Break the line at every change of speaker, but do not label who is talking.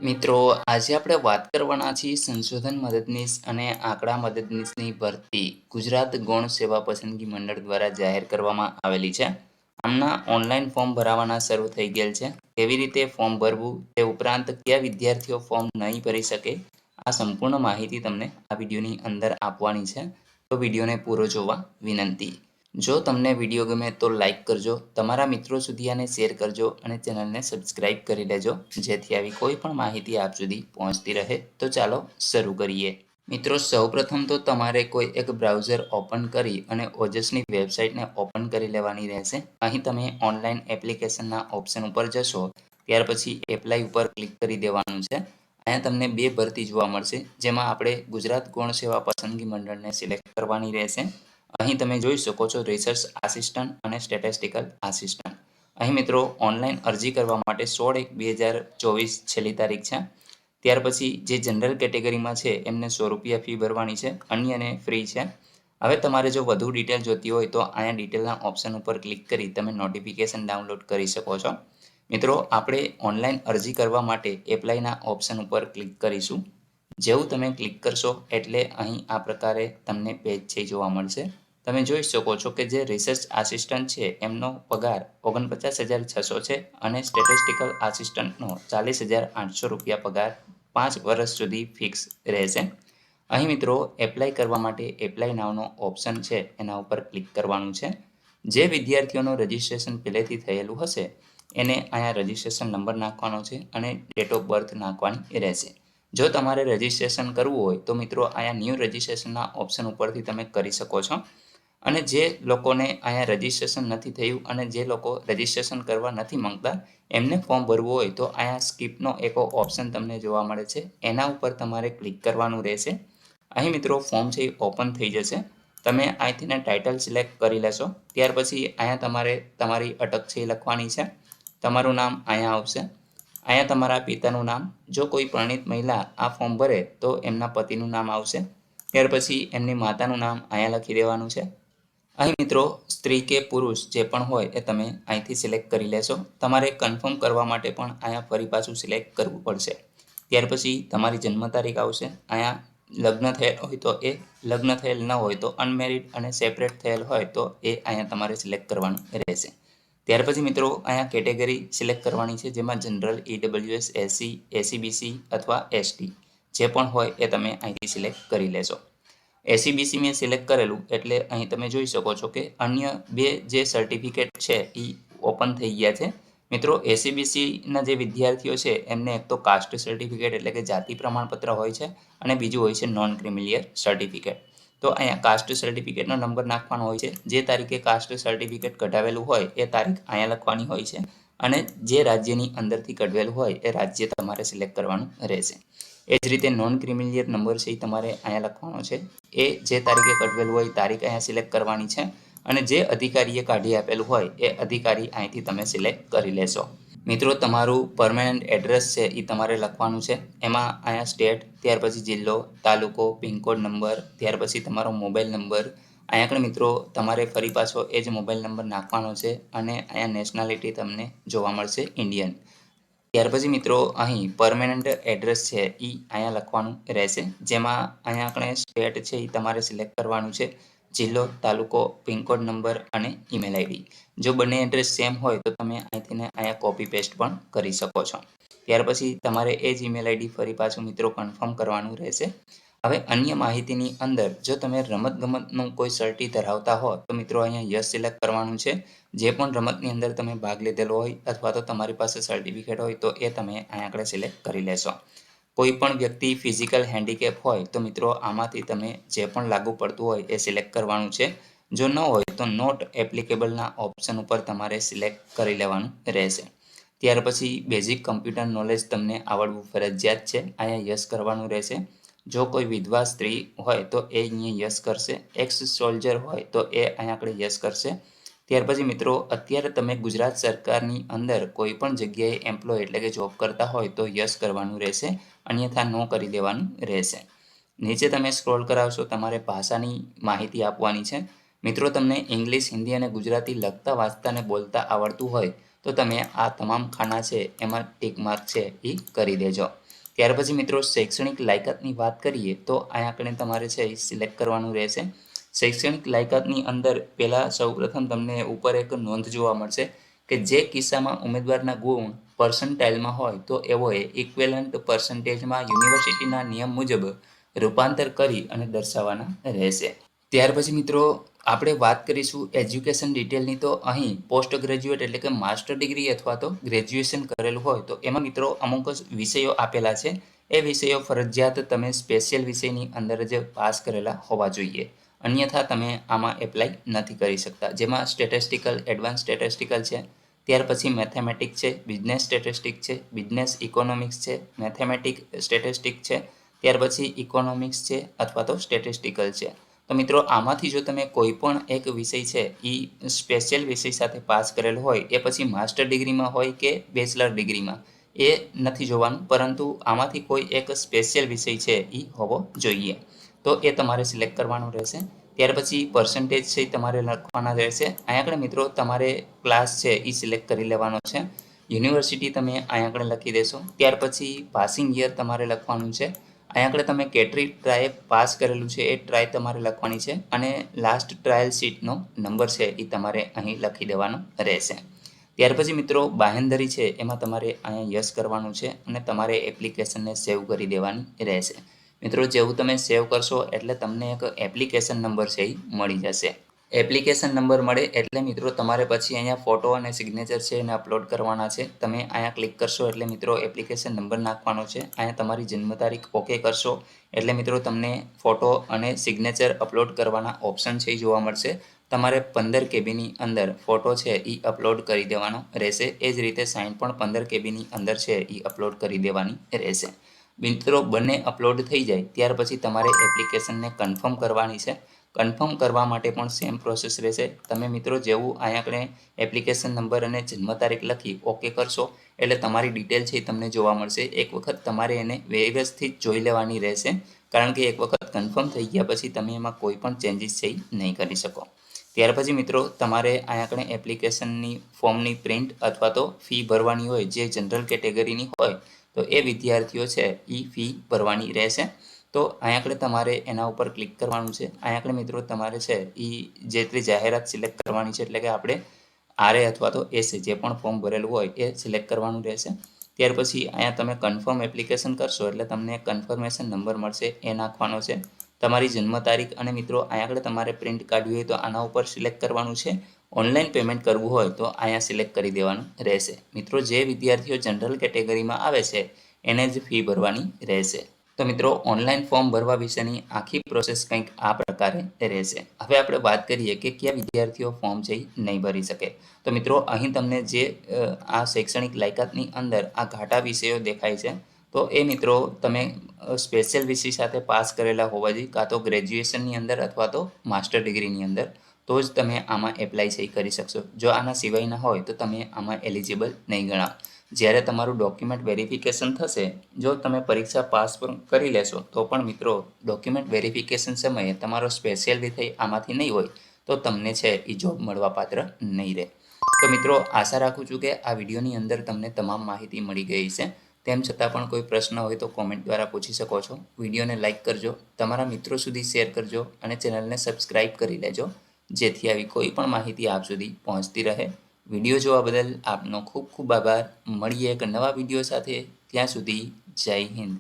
મિત્રો, આજે આપણે વાત કરવાના છીએ સંશોધન મદદનીશ અને આંકડા મદદનીશની ભરતી ગુજરાત ગૌણ સેવા પસંદગી મંડળ દ્વારા જાહેર કરવામાં આવેલી છે. આમના ઓનલાઈન ફોર્મ ભરાવાના શરૂ થઈ ગયેલ છે. કેવી રીતે ફોર્મ ભરવું તે ઉપરાંત કયા વિદ્યાર્થીઓ ફોર્મ નહીં ભરી શકે, આ સંપૂર્ણ માહિતી તમને આ વિડીયોની અંદર આપવાની છે. તો વિડીયોને પૂરો જોવા વિનંતી. જો તમને વિડીયો ગમે તો લાઈક કરજો, તમારા મિત્રો સુધી આને શેર કરજો અને ચેનલને સબસ્ક્રાઇબ કરી લેજો, જેથી આવી કોઈ પણ માહિતી આપ સુધી પહોંચતી રહે. તો ચાલો શરૂ કરીએ. મિત્રો, સૌપ્રથમ તો તમારે કોઈ એક બ્રાઉઝર ઓપન કરી અને ઓજસની વેબસાઇટને ઓપન કરી લેવાની રહેશે. અહીં તમે ઓનલાઈન એપ્લિકેશનના ઓપ્શન ઉપર જશો, ત્યાર પછી એપ્લાય ઉપર ક્લિક કરી દેવાનું છે. અહીંયા તમને બે ભરતી જોવા મળશે, જેમાં આપણે ગુજરાત ગૌણ સેવા પસંદગી મંડળને સિલેક્ટ કરવાની રહેશે. અહીં તમે જોઈ શકો છો રિસર્ચ આસિસ્ટન્ટ અને સ્ટેટિસ્ટિકલ આસિસ્ટન્ટ. અહીં મિત્રો ઓનલાઈન અરજી કરવા માટે 16/1/2024 છેલ્લી તારીખ છે. ત્યાર પછી જે જનરલ કેટેગરીમાં છે એમને ₹100 ફી ભરવાની છે, અન્યને ફ્રી છે. હવે તમારે જો વધુ ડિટેલ જોતી હોય તો અહીંયા ડિટેલના ઓપ્શન ઉપર ક્લિક કરી તમે નોટિફિકેશન ડાઉનલોડ કરી શકો છો. મિત્રો, આપણે ઓનલાઈન અરજી કરવા માટે એપ્લાયના ઓપ્શન ઉપર ક્લિક કરીશું. જેવું તમે ક્લિક કરશો એટલે અહીં આ પ્રકારે તમને પેજ છે જોવા મળશે. તમે જોઈ શકો છો કે જે રિસર્ચ આસિસ્ટન્ટ છે એમનો પગાર ₹49,600 છે અને સ્ટેટિસ્ટિકલ આસિસ્ટન્ટનો ₹40,800 પગાર 5 વર્ષ સુધી ફિક્સ રહેશે. અહીં મિત્રો એપ્લાય કરવા માટે એપ્લાય નાવનો ઓપ્શન છે એના ઉપર ક્લિક કરવાનું છે. જે વિદ્યાર્થીઓનું રજિસ્ટ્રેશન પહેલેથી થયેલું હશે એને અહીંયા રજિસ્ટ્રેશન નંબર નાખવાનો છે અને ડેટ ઓફ બર્થ નાખવાની રહેશે. જો તમારે રજિસ્ટ્રેશન કરવું હોય તો મિત્રો અહીંયા ન્યૂ રજિસ્ટ્રેશનના ઓપ્શન ઉપરથી તમે કરી શકો છો. અને જે લોકોને અહીંયા રજિસ્ટ્રેશન નથી થયું અને જે લોકો રજિસ્ટ્રેશન કરવા નથી માંગતા એમને ફોર્મ ભરવું હોય તો અહીંયા સ્કીપનો એક ઓપ્શન તમને જોવા મળે છે, એના ઉપર તમારે ક્લિક કરવાનું રહેશે. અહીં મિત્રો ફોર્મ છે એ ઓપન થઈ જશે. તમે અહીંથી ટાઇટલ સિલેક્ટ કરી લેશો. ત્યાર પછી અહીંયા તમારે તમારી અટક છે એ લખવાની છે. તમારું નામ અહીંયા આવશે. અહીંયા તમારા પિતાનું નામ, જો કોઈ પરણિત મહિલા આ ફોર્મ ભરે તો એમના પતિનું નામ આવશે. ત્યાર પછી એમની માતાનું નામ અહીંયા લખી દેવાનું છે. અહીં મિત્રો સ્ત્રી કે પુરુષ જે પણ હોય એ તમે અહીંથી સિલેક્ટ કરી લેશો. તમારે કન્ફર્મ કરવા માટે પણ અહીંયા ફરી પાછું સિલેક્ટ કરવું પડશે. ત્યાર પછી તમારી જન્મ તારીખ આવશે. અહીંયા લગ્ન થયેલ હોય તો એ, લગ્ન થયેલ ન હોય તો અનમેરિડ અને સેપરેટ થયેલ હોય તો એ અહીંયા તમારે સિલેક્ટ કરવાનું રહેશે. ત્યાર પછી મિત્રો અહીંયા કેટેગરી સિલેક્ટ કરવાની છે, જેમાં જનરલ, EWS, SC, SCBC અથવા ST જે પણ હોય એ તમે અહીંથી સિલેક્ટ કરી લેશો. SCBC મેં સિલેક્ટ કરેલું એટલે અહીં તમે જોઈ શકો છો કે અન્ય બે જે સર્ટિફિકેટ છે એ ઓપન થઈ ગયા છે. મિત્રો, SCBCના જે વિદ્યાર્થીઓ છે એમને એક તો કાસ્ટ સર્ટિફિકેટ એટલે કે જાતિ પ્રમાણપત્ર હોય છે અને બીજું હોય છે નોન ક્રિમિલિયર સર્ટિફિકેટ. તો અહીંયા કાસ્ટ સર્ટિફિકેટનો નંબર નાખવાનો હોય છે. જે તારીખે કાસ્ટ સર્ટિફિકેટ કઢાવેલું હોય એ તારીખ અહીંયા લખવાની હોય છે અને જે રાજ્યની અંદરથી કઢાવેલું હોય એ રાજ્ય તમારે સિલેક્ટ કરવાનું રહેશે. એ જ રીતે નોન ક્રિમિલિયર નંબર છે એ તમારે અહીંયા લખવાનો છે. એ જે તારીખે કઢાવેલું હોય તારીખ અહીંયા સિલેક્ટ કરવાની છે અને જે અધિકારીએ કાઢી આપેલું હોય એ અધિકારી અહીંથી તમે સિલેક્ટ કરી લેશો. મિત્રો, તમારું પરમેનન્ટ એડ્રેસ છે એ તમારે લખવાનું છે. એમાં અહીંયા સ્ટેટ, ત્યાર પછી જિલ્લો, તાલુકો, પિનકોડ નંબર, ત્યાર પછી તમારો મોબાઈલ નંબર. અહીંયા આગળ મિત્રો તમારે ફરી પાછો એ જ મોબાઈલ નંબર નાખવાનો છે અને અહીંયા નેશનાલિટી તમને જોવા મળશે ઇન્ડિયન. ત્યાર પછી મિત્રો અહીં પરમેનન્ટ એડ્રેસ છે એ અહીંયા લખવાનું રહેશે, જેમાં અહીંયા આપણે સ્ટેટ છે એ તમારે સિલેક્ટ કરવાનું છે, જિલ્લો, તાલુકો, પિનકોડ નંબર અને ઈમેલ આઈડી. જો બંને એડ્રેસ સેમ હોય તો તમે અહીંથી અહીંયા કોપી પેસ્ટ પણ કરી શકો છો. ત્યાર પછી તમારે એ જ ઈમેલ આઈડી ફરી પાછું મિત્રો કન્ફર્મ કરવાનું રહેશે. હવે અન્ય માહિતીની અંદર જો તમે રમતગમતનું કોઈ સર્ટી ધરાવતા હો તો મિત્રો અહીંયા યસ સિલેક્ટ કરવાનું છે. જે પણ રમતની અંદર તમે ભાગ લીધેલો હોય અથવા તો તમારી પાસે સર્ટિફિકેટ હોય તો એ તમે અહીંયા આગળ સિલેક્ટ કરી લેશો. કોઈ પણ વ્યક્તિ ફિઝિકલ હેન્ડીકેપ હોય તો મિત્રો આમાંથી તમે જે પણ લાગુ પડતું હોય એ સિલેક્ટ કરવાનું છે. જો ન હોય તો નોટ એપ્લિકેબલના ઓપ્શન ઉપર તમારે સિલેક્ટ કરી લેવાનું રહેશે. ત્યાર પછી બેઝિક કમ્પ્યુટર નોલેજ તમને આવડવું ફરજિયાત છે, અહીંયા યસ કરવાનું રહેશે. જો કોઈ વિધવા સ્ત્રી હોય તો એ અહીંયા યસ કરશે. એક્સ સોલ્જર હોય તો એ અહીંયા આગળ યસ કરશે. ત્યાર પછી મિત્રો અત્યારે તમે ગુજરાત સરકારની અંદર કોઈ પણ જગ્યાએ એમ્પ્લોય એટલે કે જોબ કરતા હોય તો યસ કરવાનું રહેશે, અન્યથા નો કરી દેવાનું રહેશે. નીચે તમે સ્ક્રોલ કરાવશો તમારે ભાષાની માહિતી આપવાની છે. મિત્રો, તમને ઇંગ્લિશ, હિન્દી અને ગુજરાતી લખતા, વાંચતા અને બોલતા આવડતું હોય તો તમે આ તમામ ખાના છે એમાં ટિક માર્ક છે એ કરી દેજો. ત્યાર પછી મિત્રો શૈક્ષણિક લાયકાતની વાત કરીએ તો અહીંયા આપણે તમારે છે એ સિલેક્ટ કરવાનું રહેશે. શૈક્ષણિક લાયકાતની અંદર પહેલાં સૌપ્રથમ તમને ઉપર એક નોંધ જોવા મળશે કે જે કિસ્સામાં ઉમેદવારના ગુણ પર્સન્ટાઇલમાં હોય તો એઓએ ઇક્વેલન્ટ પર્સન્ટેજમાં યુનિવર્સિટીના નિયમ મુજબ રૂપાંતર કરી અને દર્શાવવાના રહેશે. ત્યાર પછી મિત્રો આપણે વાત કરીશું એજ્યુકેશન ડિટેલની. તો અહીં પોસ્ટ ગ્રેજ્યુએટ એટલે કે માસ્ટર ડિગ્રી અથવા તો ગ્રેજ્યુએશન કરેલું હોય તો એમાં મિત્રો અમુક જ વિષયો આપેલા છે. એ વિષયો ફરજિયાત તમે સ્પેશિયલ વિષયની અંદર જ પાસ કરેલા હોવા જોઈએ, અન્યથા તમે આમાં એપ્લાય નથી કરી શકતા. જેમાં સ્ટેટિસ્ટિકલ, એડવાન્સ સ્ટેટિસ્ટિકલ છે, ત્યાર પછી મેથેમેટિક્સ છે, બિઝનેસ સ્ટેટિસ્ટિક છે, બિઝનેસ ઇકોનોમિક્સ છે, મેથેમેટિક સ્ટેટિસ્ટિક છે, ત્યાર પછી ઇકોનોમિક્સ છે અથવા તો સ્ટેટિસ્ટિકલ છે. તો મિત્રો આમાંથી જો તમે કોઈ પણ એક વિષય છે એ સ્પેશિયલ વિષય સાથે પાસ કરેલો હોય, એ પછી માસ્ટર ડિગ્રીમાં હોય કે બેચલર ડિગ્રીમાં, એ નથી જોવાનું, પરંતુ આમાંથી કોઈ એક સ્પેશિયલ વિષય છે એ હોવો જોઈએ. તો એ તમારે સિલેક્ટ કરવાનું રહેશે. ત્યાર પછી પર્સન્ટેજ છે તમારે લખવાના રહેશે. અહીંયા આગળ મિત્રો તમારે ક્લાસ છે એ સિલેક્ટ કરી લેવાનો છે. યુનિવર્સિટી તમે અહીંયા આગળ લખી દેશો. ત્યાર પછી પાસિંગ યર તમારે લખવાનું છે. અહીંયા આગળ તમે કેટલી ટ્રાય પાસ કરેલું છે એ ટ્રાય તમારે લખવાની છે અને લાસ્ટ ટ્રાયલ શીટનો નંબર છે એ તમારે અહીં લખી દેવાનો રહેશે. ત્યાર પછી મિત્રો બાહેંધરી છે એમાં તમારે અહીંયા યસ કરવાનું છે અને તમારે એપ્લિકેશનને સેવ કરી દેવાની રહેશે. મિત્રો જેવું તમે સેવ કરશો એટલે તમને એક એપ્લિકેશન નંબર છે એ મળી જશે. એપ્લિકેશન નંબર મળે એટલે મિત્રો તમારે પછી અહીંયા ફોટો અને સિગ્નેચર છે એને અપલોડ કરવાના છે. તમે અહીંયા ક્લિક કરશો એટલે મિત્રો એપ્લિકેશન નંબર નાખવાનો છે. અહીંયા તમારી જન્મ તારીખ ઓકે કરશો એટલે મિત્રો તમને ફોટો અને સિગ્નેચર અપલોડ કરવાના ઓપ્શન છે એ જોવા મળશે. તમારે 15 કેબીની અંદર ફોટો છે એ અપલોડ કરી દેવાનો રહેશે. એ જ રીતે સાઇન પણ 15 કેબીની અંદર છે એ અપલોડ કરી દેવાની રહેશે. મિત્રો બંને અપલોડ થઈ જાય ત્યાર પછી તમારે એપ્લિકેશનને કન્ફર્મ કરવાની છે. કન્ફર્મ કરવા માટે પણ સેમ પ્રોસેસ રહેશે. તમે મિત્રો જેવું અહીંયા આપણે એપ્લિકેશન નંબર અને જન્મ તારીખ લખી ઓકે કરશો એટલે તમારી ડિટેલ છે એ તમને જોવા મળશે. એક વખત તમારે એને વ્યવસ્થિત જોઈ લેવાની રહેશે, કારણ કે એક વખત કન્ફર્મ થઈ ગયા પછી તમે એમાં કોઈ પણ ચેન્જીસ છે નહીં કરી શકો. ત્યાર પછી મિત્રો તમારે અહીંયા આપણે એપ્લિકેશનની ફોર્મની પ્રિન્ટ અથવા તો ફી ભરવાની હોય, જે જનરલ કેટેગરીની હોય તો એ વિદ્યાર્થીઓ છે એ ફી ભરવાની રહેશે. તો અહીંયા આગળ તમારે એના ઉપર ક્લિક કરવાનું છે. અહીંયા આગળ મિત્રો તમારે છે એ જેટલી જાહેરાત સિલેક્ટ કરવાની છે, એટલે કે આપણે આરએ અથવા તો એસે જે પણ ફોર્મ ભરેલું હોય એ સિલેક્ટ કરવાનું રહેશે. ત્યાર પછી અહીંયા તમે કન્ફર્મ એપ્લિકેશન કરશો એટલે તમને કન્ફર્મેશન નંબર મળશે, એ નાખવાનો છે. તમારી જન્મ તારીખ અને મિત્રો અહીંયા આગળ તમારે પ્રિન્ટ કાઢવી હોય તો આના ઉપર સિલેક્ટ કરવાનું છે. ઓનલાઈન પેમેન્ટ કરવું હોય તો અહીંયા સિલેક્ટ કરી દેવાનું રહેશે. મિત્રો જે વિદ્યાર્થીઓ જનરલ કેટેગરીમાં આવે છે એને જ ફી ભરવાની રહેશે. તો મિત્રો ઓનલાઈન ફોર્મ ભરવા વિશેની આખી પ્રોસેસ કંઈક આ પ્રકારે રહેશે. હવે આપણે વાત કરીએ કે કયા વિદ્યાર્થીઓ ફોર્મ છે નહીં ભરી શકે. તો મિત્રો અહીં તમને જે આ શૈક્ષણિક લાયકાતની અંદર આ ઘાટા વિષયો દેખાય છે, તો એ મિત્રો તમે સ્પેશિયલ વિષય સાથે પાસ કરેલા હોવા જોઈએ, કાં તો ગ્રેજ્યુએશનની અંદર અથવા તો માસ્ટર ડિગ્રીની અંદર, તો જ તમે આમાં એપ્લાય છે કરી શકશો. જો આના સિવાયના હોય તો તમે આમાં એલિજિબલ નહીં ગણાવ. જ્યારે તમારું ડોક્યુમેન્ટ વેરિફિકેશન થશે, જો તમે પરીક્ષા પાસ પણ કરી લેશો તો પણ મિત્રો ડોક્યુમેન્ટ વેરિફિકેશન સમયે તમારો સ્પેશિયલ વિષય આમાંથી નહીં હોય તો તમને છે એ જોબ મળવા પાત્ર નહીં રહે. તો મિત્રો આશા રાખું છું કે આ વિડીયોની અંદર તમને તમામ માહિતી મળી ગઈ છે. તેમ છતાં પણ કોઈ પ્રશ્ન હોય તો કોમેન્ટ દ્વારા પૂછી શકો છો. વિડીયોને લાઇક કરજો, તમારા મિત્રો સુધી શેર કરજો અને ચેનલને સબસ્ક્રાઈબ કરી લેજો, જેથી આવી કોઈ પણ માહિતી આપ સુધી પહોંચતી રહે. વિડીયો જોવા બદલ આપનો ખૂબ ખૂબ આભાર. મળીએ એક નવા વિડીયો સાથે. ત્યાં સુધી જય હિન્દ.